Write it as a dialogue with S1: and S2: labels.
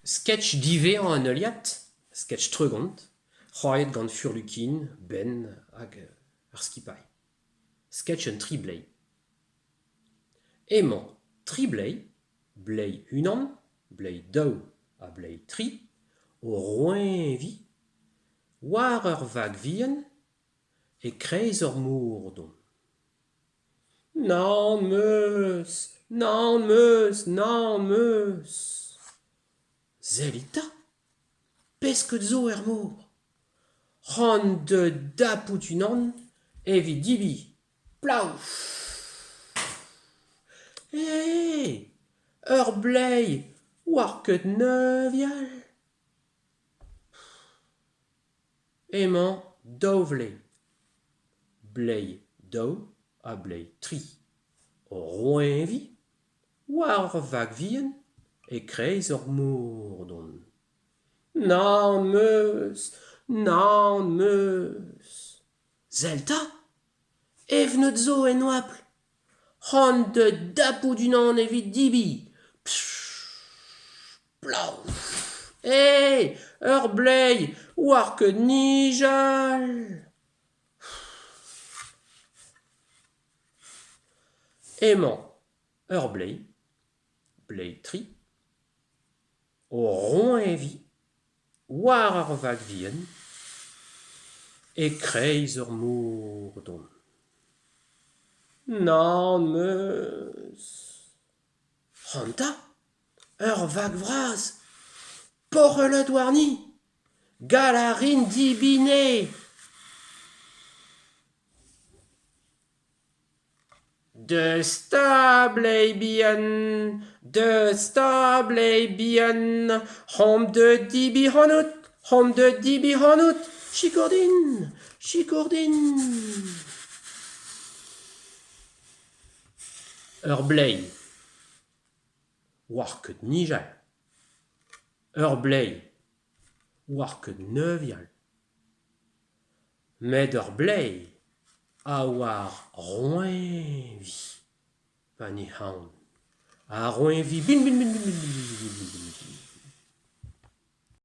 S1: Sketch divé an eulliad, sketch tregont, c'hoaet gant furlukin, ben hag ar skipailh. Sketch un tri-blei. Emañ tri-blei, blei unan, blei daou a blei tri, o roeñvi, war ur vag vihan, e kreiz ur mour don. Nan meus, nan meus, nan meus. Zelita, pesked zo er mour. C'hant de dapout unan, evit dibi, plau. Ur blei, war ket neuvial. Emañ daou vlei. Blei daou a blei tri. O roeñvi, war ur vag vihan, e kreiz ur mour don. Nan meus, nan meus. Zelta, ev neut zo en oabl. C'hant de dapout unan evit dibi. Plau. Ur blei, war ket nijal. Emañ ur blei, blei tri, o roeñvi, war ur vag vihan, e kreiz ur mour don. Nan meus. C'hanta, ur vag vras, porrelet warni, gal a rin dibine. Deus ta blei bihan, deus ta blei bihan, c'hom de dibi c'hannout, c'hom de dibi c'hannout, chikourdin, chikourdin. Ur blei, war ket nijal. Ur blei, war ket neuvial. Met ur blei, a war roeñvi. Pa ni c'haon. A roeñvi bin bin bin bin bin bin bin bin bin bin bin bin.